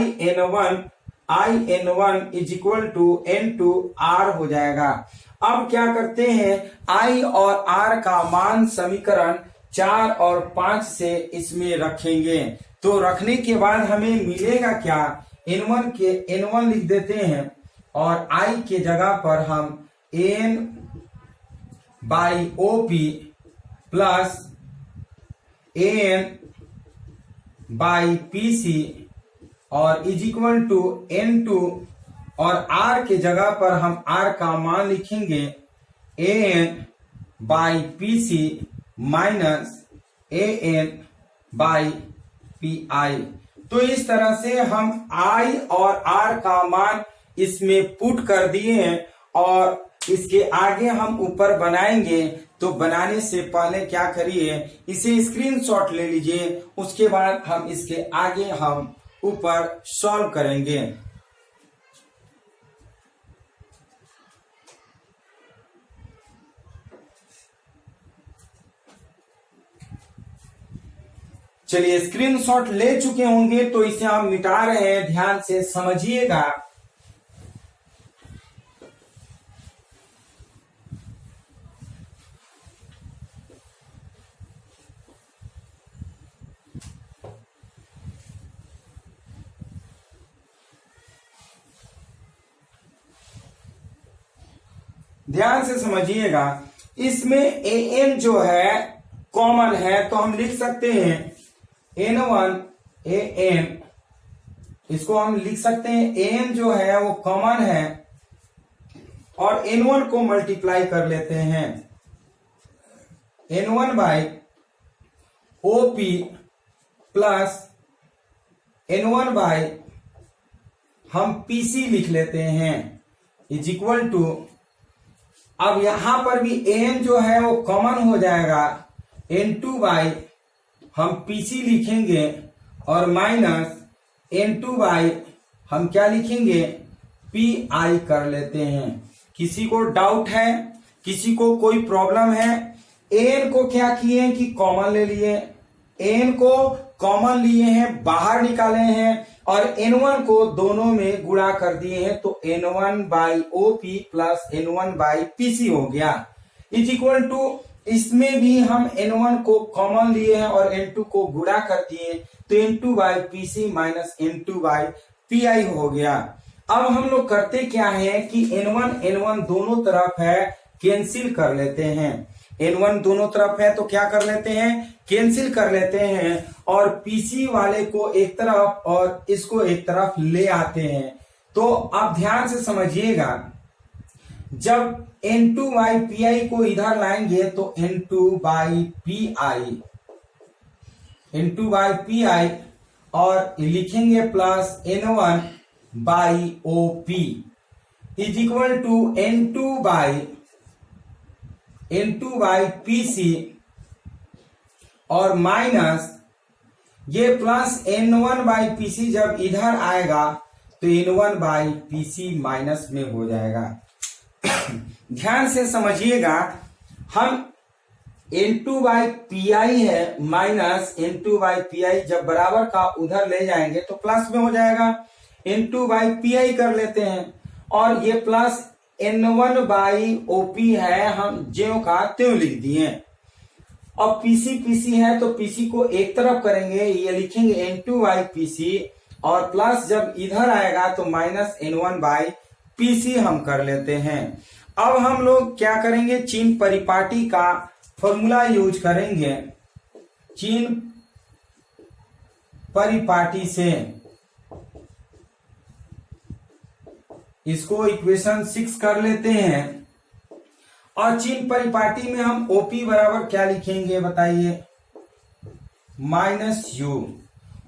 N1 is equal to N2R हो जाएगा। अब क्या करते हैं, I और R का मान समीकरण 4 और 5 से इसमें रखेंगे। तो रखने के बाद हमें मिलेगा क्या, N1 लिख देते हैं और I के जगह पर हम N/OP प्लस N/PC और इज इक्वल टू N2, और R के जगह पर हम R का मान लिखेंगे N/PC माइनस AN/PI। तो इस तरह से हम I और R का मान इसमें पुट कर दिए हैं, और इसके आगे हम ऊपर बनाएंगे। तो बनाने से पहले क्या करिए, इसे स्क्रीनशॉट ले लीजिए, उसके बाद हम इसके आगे हम ऊपर सॉल्व करेंगे। चलिए, स्क्रीनशॉट ले चुके होंगे तो इसे हम मिटा रहे हैं, ध्यान से समझिएगा। ध्यान से समझिएगा, इसमें an जो है कॉमन है, तो हम लिख सकते हैं N1 an, इसको हम लिख सकते हैं, an जो है वो कॉमन है, और N1 को मल्टीप्लाई कर लेते हैं, N1/OP प्लस N1 हम PC लिख लेते हैं इज इक्वल टू, अब यहां पर भी an जो है वो कॉमन हो जाएगा, N2 हम PC लिखेंगे और माइनस N2 हम क्या लिखेंगे, PI कर लेते हैं। किसी को डाउट है, किसी को कोई प्रॉब्लम है? an को क्या किए कि कॉमन ले लिए, an को कॉमन लिए हैं, बाहर निकाले हैं, और N1 को दोनों में गुणा कर दिए हैं, तो N1/OP प्लस N1/PC हो गया इज इक्वल टू, इसमें भी हम N1 को कॉमन लिए हैं और N2 को गुणा कर दिए, तो N2/PC माइनस N2/PI हो गया। अब हम लोग करते क्या है कि N1 दोनों तरफ है, कैंसिल कर लेते हैं। N1 दोनों तरफ है तो क्या कर लेते हैं, कैंसिल कर लेते हैं, और PC वाले को एक तरफ और इसको एक तरफ ले आते हैं। तो आप ध्यान से समझिएगा, जब N2/PI को इधर लाएंगे तो N2/PI और लिखेंगे plus N1/OP is equal to N2/PC और माइनस ये प्लस N1/PC जब इधर आएगा तो N1/PC माइनस में हो जाएगा। ध्यान से समझिएगा, हम N2/PI है माइनस N2/PI जब बराबर का उधर ले जाएंगे तो प्लस में हो जाएगा, N2/PI कर लेते हैं, और ये प्लस N1/OP है, हम ज्यों का त्यों लिख दिए। अब PC है तो PC को एक तरफ करेंगे, ये लिखेंगे N2/PC, और प्लस जब इधर आएगा तो माइनस N1/PC हम कर लेते हैं। अब हम लोग क्या करेंगे, चिन्ह परिपाटी का फॉर्मूला यूज करेंगे चिन्ह परिपाटी से। इसको इक्वेशन 6 कर लेते हैं और चिन्ह परिपाटी में हम ओपी बराबर क्या लिखेंगे बताइए, माइनस यू।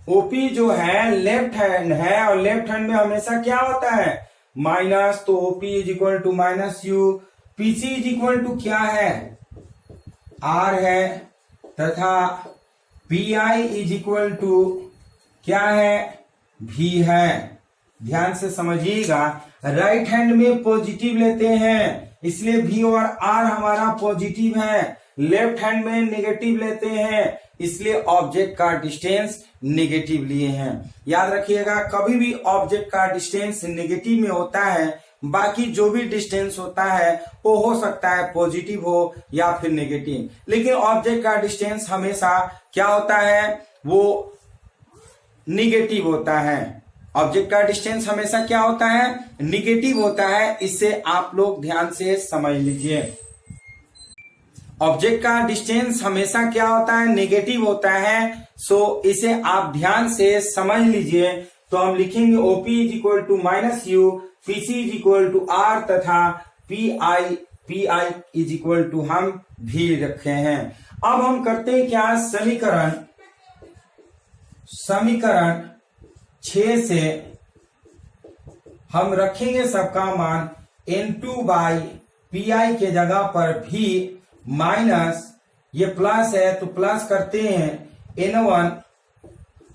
ओपी जो है लेफ्ट हैंड है और लेफ्ट हैंड में हमेशा क्या होता है, माइनस, तो OP is equal to minus U. PC is equal to क्या है, आर है, तथा P I is equal to क्या है, भी है। ध्यान से समझिएगा, राइट हैंड में पॉजिटिव लेते हैं इसलिए भी और आर हमारा पॉजिटिव है, लेफ्ट हैंड में नेगेटिव लेते हैं इसलिए ऑब्जेक्ट का डिस्टेंस नेगेटिव लिए हैं। याद रखिएगा, कभी भी ऑब्जेक्ट का डिस्टेंस नेगेटिव में होता है, बाकी जो भी डिस्टेंस होता है वो हो सकता है पॉजिटिव हो या फिर नेगेटिव, लेकिन ऑब्जेक्ट का डिस्टेंस हमेशा क्या होता है, वो निगेटिव होता है। ऑब्जेक्ट का डिस्टेंस हमेशा क्या होता है, निगेटिव होता है। इससे आप लोग ध्यान से समझ लीजिए, ऑब्जेक्ट का डिस्टेंस हमेशा क्या होता है, नेगेटिव होता है। सो इसे आप ध्यान से समझ लीजिए। तो हम लिखेंगे OP is equal to minus U, PC is equal to R, तथा P I is equal to हम भी रखे हैं। अब हम करते हैं क्या, समीकरण 6 से हम रखेंगे सबका मान N2 बाई पी आई के जगह पर भी माइनस, ये प्लस है तो प्लस करते हैं N1,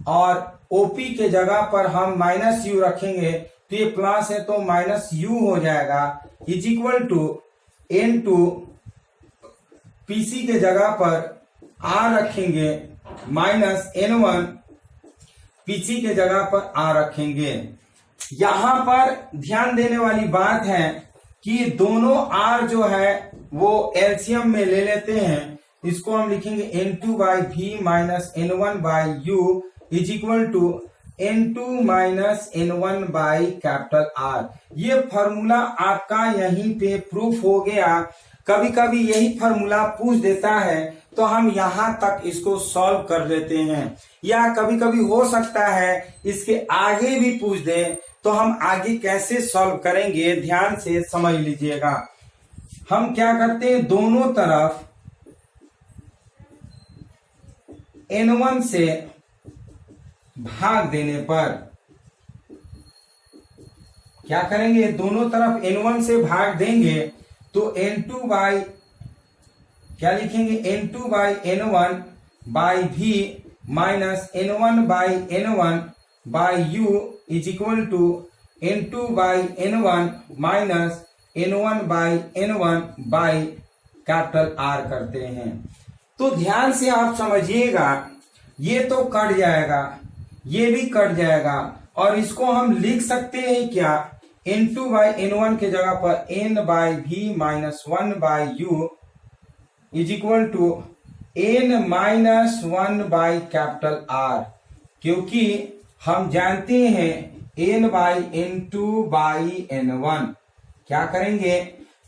और OP के जगह पर हम माइनस यू रखेंगे तो ये प्लस है तो माइनस यू हो जाएगा, is equal to N2, PC के जगह पर R रखेंगे माइनस N1, PC के जगह पर R रखेंगे। यहां पर ध्यान देने वाली बात है कि दोनों R जो है वो एलसीएम में ले लेते हैं। इसको हम लिखेंगे N2 by V minus N1 by U is equal to N2 minus N1 by capital R। ये फॉर्मूला आपका यहीं पे प्रूफ हो गया। कभी कभी यही फॉर्मूला पूछ देता है तो हम यहां तक इसको सॉल्व कर लेते हैं, या कभी कभी हो सकता है इसके आगे भी पूछ दे तो हम आगे कैसे सॉल्व करेंगे, ध्यान से समझ लीजिएगा। हम क्या करते हैं, दोनों तरफ N1 से भाग देने पर क्या करेंगे, दोनों तरफ N1 से भाग देंगे तो N2 बाई क्या लिखेंगे, N2 by N1 by V minus N1 by N1 by U is equal to N2 by N1 minus N1 by N1 by capital R करते हैं। तो ध्यान से आप समझिएगा, ये तो कट जाएगा, ये भी कट जाएगा, और इसको हम लिख सकते हैं क्या, N2 बाई N1 के जगह पर N by V minus 1 by U is equal to N minus 1 by capital R, क्योंकि हम जानते हैं N by N2 by N1। क्या करेंगे,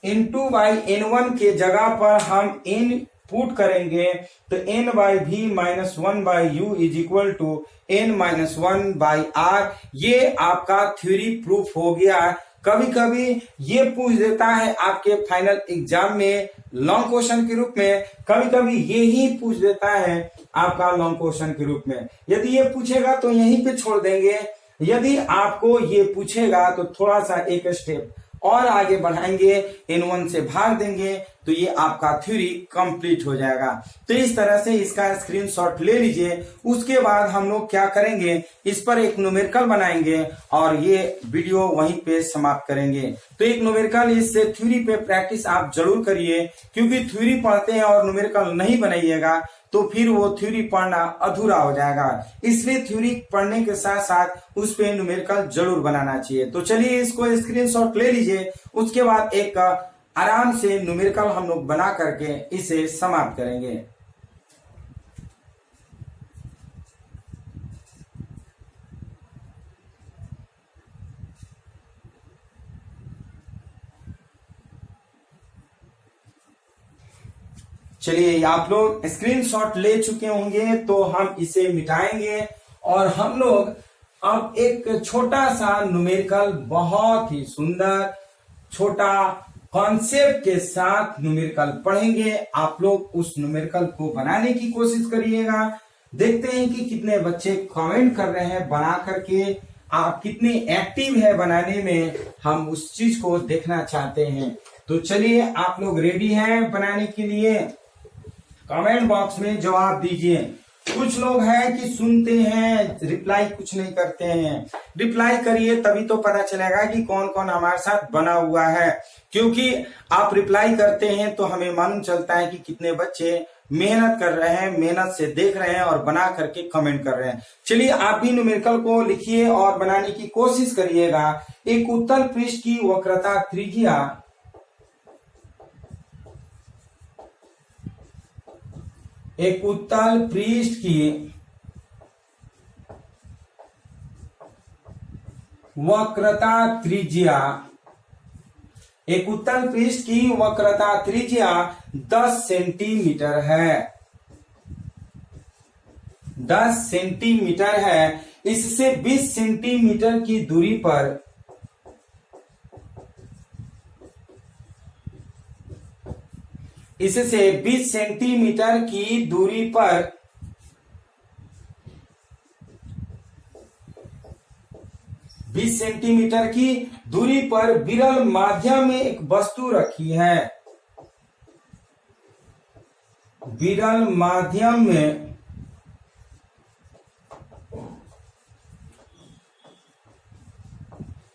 N2 बाई N1 के जगह पर हम N पुट करेंगे तो N by V minus 1 by U is equal to N minus 1 by R। ये आपका थ्योरी प्रूफ हो गया। कभी कभी ये पूछ देता है आपके फाइनल एग्जाम में लॉन्ग क्वेश्चन के रूप में, कभी कभी ये ही पूछ देता है आपका लॉन्ग क्वेश्चन के रूप में। यदि ये पूछेगा तो यहीं पे छोड़ देंगे, यदि आपको ये पूछेगा तो थोड़ा सा एक स्टेप और आगे बढ़ाएंगे, N1 से भाग देंगे तो ये आपका थ्योरी कंप्लीट हो जाएगा। तो इस तरह से इसका स्क्रीनशॉट ले लीजिए। उसके बाद हम लोग क्या करेंगे, इस पर एक न्यूमेरिकल बनाएंगे और ये वीडियो वहीं पे समाप्त करेंगे। तो एक न्यूमेरिकल, इससे थ्योरी पे प्रैक्टिस आप जरूर करिए, क्योंकि थ्योरी पढ़ते हैं और न्यूमेरिकल नहीं बनाइएगा तो फिर वो थ्योरी पढ़ना अधूरा हो जाएगा। इसलिए थ्योरी पढ़ने के साथ साथ उस पे न्यूमेरिकल जरूर बनाना चाहिए। तो चलिए इसको स्क्रीनशॉट ले लीजिए, उसके बाद एक आराम से न्यूमेरिकल हम लोग बना करके इसे समाप्त करेंगे। चलिए आप लोग स्क्रीनशॉट ले चुके होंगे, तो हम इसे मिटाएंगे और हम लोग अब एक छोटा सा न्यूमेरिकल, बहुत ही सुंदर छोटा कॉन्सेप्ट के साथ न्यूमेरिकल पढ़ेंगे। आप लोग उस न्यूमेरिकल को बनाने की कोशिश करिएगा। देखते हैं कि कितने बच्चे कमेंट कर रहे हैं बना करके, आप कितने एक्टिव है बनाने में, हम उस चीज को देखना चाहते हैं। तो चलिए आप लोग रेडी हैं बनाने के लिए? कमेंट बॉक्स में जवाब दीजिए। कुछ लोग हैं कि सुनते हैं, रिप्लाई कुछ नहीं करते हैं। रिप्लाई करिए, तभी तो पता चलेगा कि कौन कौन हमारे साथ बना हुआ है। क्योंकि आप रिप्लाई करते हैं तो हमें मालूम चलता है कि कितने बच्चे मेहनत कर रहे हैं, मेहनत से देख रहे हैं और बना करके कमेंट कर रहे हैं। चलिए आप भी न्यूमेरिकल को लिखिए और बनाने की कोशिश करिएगा। एक उत्तल पृष्ठ की वक्रता त्रिज्या एक उत्तल पृष्ठ की वक्रता त्रिज्या एक उत्तल पृष्ठ की वक्रता त्रिज्या 10 सेंटीमीटर है। 10 सेंटीमीटर है। इससे 20 सेंटीमीटर की दूरी पर इससे 20 सेंटीमीटर की दूरी पर विरल माध्यम में एक वस्तु रखी है। विरल माध्यम में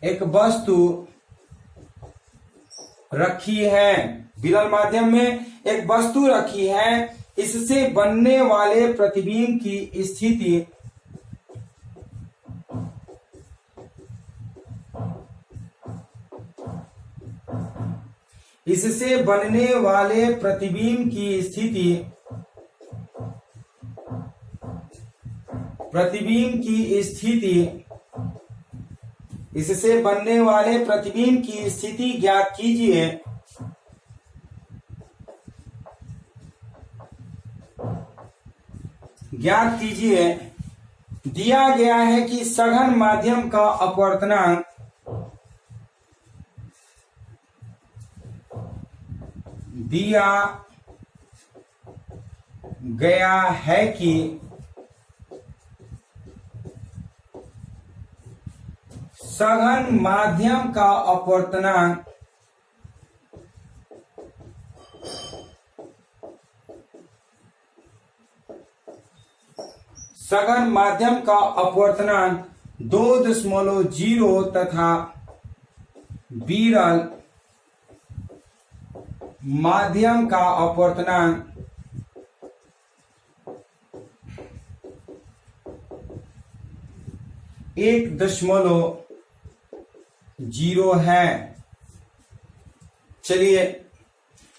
एक वस्तु रखी है। विरल माध्यम में एक वस्तु रखी है। इससे बनने वाले प्रतिबिंब की स्थिति ज्ञात कीजिए। दिया गया है कि सघन माध्यम का अपवर्तनांक सघन माध्यम का अपवर्तनांक सघन माध्यम का अपवर्तनांक 2.0 तथा विरल माध्यम का अपवर्तनांक 1.0 है। चलिए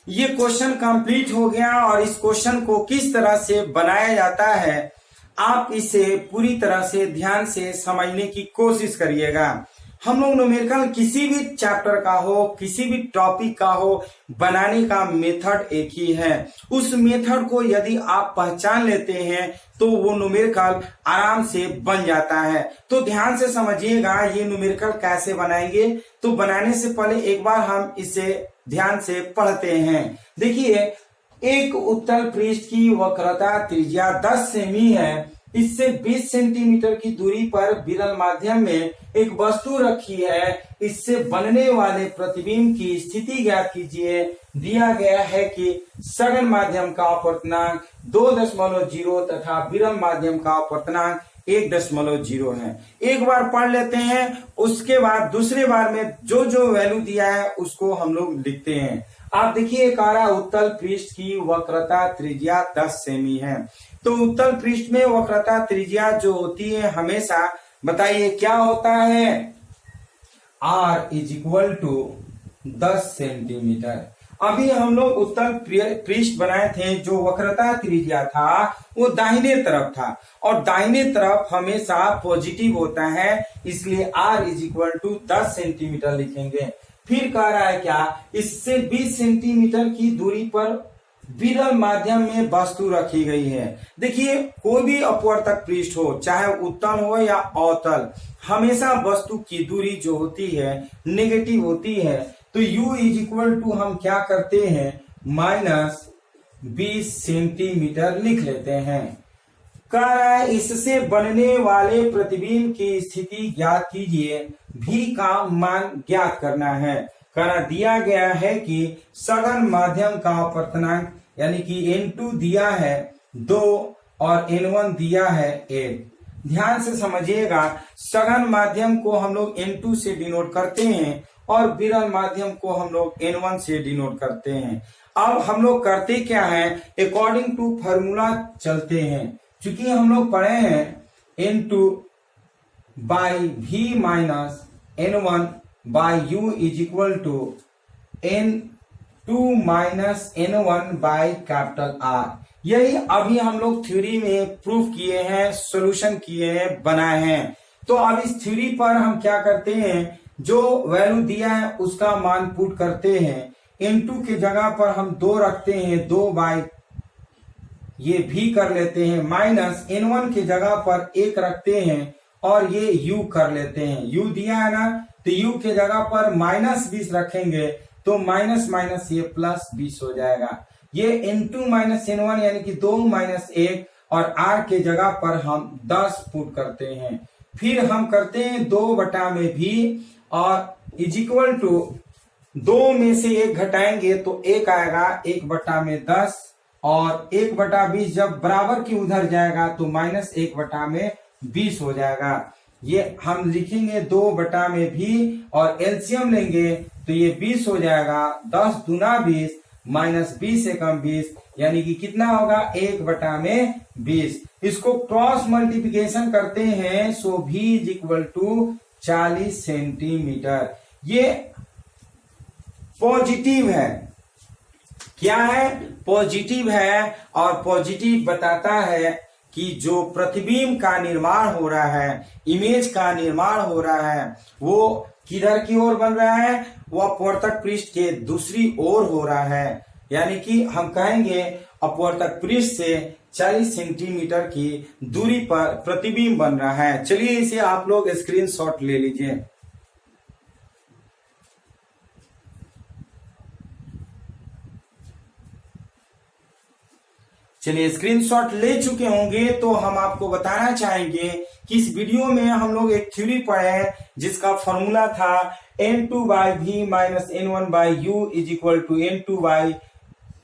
ये क्वेश्चन कंप्लीट हो गया और इस क्वेश्चन को किस तरह से बनाया जाता है आप इसे पूरी तरह से ध्यान से समझने की कोशिश करिएगा। हम लोग न्यूमेरिकल किसी भी चैप्टर का हो, किसी भी टॉपिक का हो, बनाने का मेथड एक ही है। उस मेथड को यदि आप पहचान लेते हैं तो वो न्यूमेरिकल आराम से बन जाता है। तो ध्यान से समझिएगा ये न्यूमेरिकल कैसे बनाएंगे। तो बनाने से पहले एक बार हम इसे ध्यान से पढ़ते हैं। देखिए, एक उत्तल पृष्ठ की वक्रता त्रिज्या 10 सेमी है। इससे 20 सेंटीमीटर की दूरी पर विरल माध्यम में एक वस्तु रखी है। इससे बनने वाले प्रतिबिंब की स्थिति ज्ञात कीजिए। दिया गया है कि सघन माध्यम का अपवर्तनांक 2.0 तथा विरल माध्यम का अपवर्तनांक 1.0 है। एक बार पढ़ लेते हैं, उसके बाद दूसरे बार में जो जो वैल्यू दिया है उसको हम लोग लिखते हैं। आप देखिए, कारा उत्तल पृष्ठ की वक्रता त्रिज्या 10 सेमी है। तो उत्तल पृष्ठ में वक्रता त्रिज्या जो होती है हमेशा, बताइए क्या होता है? R = 10 centimetre. अभी हम लोग उत्तल पृष्ठ बनाए थे, जो वक्रता त्रिज्या था वो दाहिने तरफ था और दाहिने तरफ हमेशा पॉजिटिव होता है, इसलिए R = 10 सेंटीमीटर लिखेंगे। फिर कह रहा है क्या? इससे 20 सेंटीमीटर की दूरी पर विरल माध्यम में वस्तु रखी गई है। देखिए कोई भी अपवर्तक पृष्ठ हो, चाहे उत्तल हो या अवतल, हमेशा वस्तु की दूरी जो होती है नेगेटिव होती है। तो u इज इक्वल टू हम क्या करते हैं -20 सेंटीमीटर लिख लेते हैं। कह रहा है इससे बनने वाले प्रतिबिंब की स्थिति ज्ञात कीजिए, भी का मान ज्ञात करना है। कहना दिया गया है कि सघन माध्यम का अपवर्तनांक यानी कि N2 दिया है 2 और N1 दिया है 1। ध्यान से समझिएगा, सघन माध्यम को हम लोग N2 से डिनोट करते हैं और विरल माध्यम को हम लोग N1 से डिनोट करते हैं। अब हम लोग करते क्या है, अकॉर्डिंग टू फॉर्मूला चलते हैं। चूंकि हम लोग पढ़े हैं N2 by V minus N1 by U is equal to N2 minus N1 by capital R। यही अभी हम लोग थ्योरी में प्रूफ किए हैं, सॉल्यूशन किए हैं, बनाए हैं। तो अब इस थ्योरी पर हम क्या करते हैं, जो वैल्यू दिया है उसका मान पुट करते हैं। N2 के जगह पर हम 2 रखते हैं, 2 बाई ये भी कर लेते हैं, माइनस N1 के जगह पर 1 रखते हैं और ये U कर लेते हैं। U दिया है ना, तो U के जगह पर -20 रखेंगे तो माइनस माइनस ये +20 हो जाएगा। ये N2 माइनस N1 यानी कि 2 माइनस 1 और R के जगह पर हम 10 पुट करते हैं। फिर हम करते हैं 2 बटा में भी और इज इक्वल टू 2 में से 1 घटाएंगे तो 1 आएगा, 1 बटा में 10 और 1 बटा 20 जब बराबर की उधर जाएगा तो -1 बटा में 20 हो जाएगा। ये हम लिखेंगे 2 बटा में भी और एलसीएम लेंगे तो ये 20 हो जाएगा। 10 दूना 20 माइनस 20 से कम 20 यानी कि कितना होगा 1 बटा में 20। इसको क्रॉस मल्टीप्लिकेशन करते हैं so v is equal to 40 centimetre. ये पॉजिटिव है, क्या है पॉजिटिव है और पॉजिटिव बताता है कि जो प्रतिबिंब का निर्माण हो रहा है, इमेज का निर्माण हो रहा है, वो किधर की ओर बन रहा है, वो अपवर्तक पृष्ठ के दूसरी ओर हो रहा है। यानी कि हम कहेंगे अपवर्तक पृष्ठ से 40 सेंटीमीटर की दूरी पर प्रतिबिंब बन रहा है। चलिए इसे आप लोग स्क्रीनशॉट ले लीजिए। चलिए स्क्रीनशॉट ले चुके होंगे तो हम आपको बताना चाहेंगे कि इस वीडियो में हम लोग एक थ्योरी पढ़े हैं जिसका फॉर्मूला था N2 by V minus N1 by U is equal to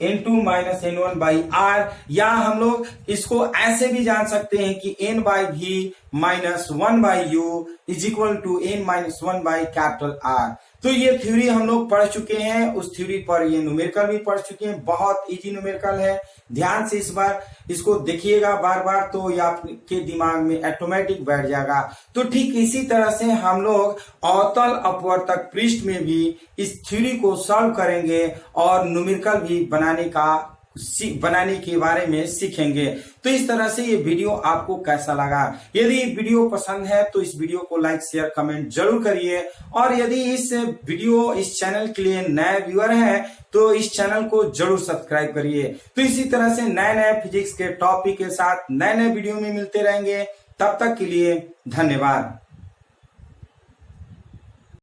N2 minus N1 by R, या हम लोग इसको ऐसे भी जान सकते हैं कि N by V minus 1 by U is equal to N minus 1 by capital R। तो ये थ्योरी हम लोग पढ़ चुके हैं, उस थ्योरी पर ये न्यूमेरिकल भी पढ़ चुके हैं। बहुत इजी न्यूमेरिकल है, ध्यान से इस बार इसको देखिएगा बार बार तो ये आपके दिमाग में ऑटोमेटिक बैठ जाएगा। तो ठीक इसी तरह से हम लोग अवतल अपवर्तक पृष्ठ में भी इस थ्योरी को सॉल्व करेंगे और न्यूमेरिकल भी बनाने के बारे में सीखेंगे। तो इस तरह से ये वीडियो आपको कैसा लगा, यदि वीडियो पसंद है तो इस वीडियो को लाइक शेयर कमेंट जरूर करिए। और यदि इस चैनल के लिए नए व्यूअर हैं तो इस चैनल को जरूर सब्सक्राइब करिए। तो इसी तरह से नए नए फिजिक्स के टॉपिक के साथ नए नए वीडियो में मिलते रहेंगे। तब तक के लिए धन्यवाद।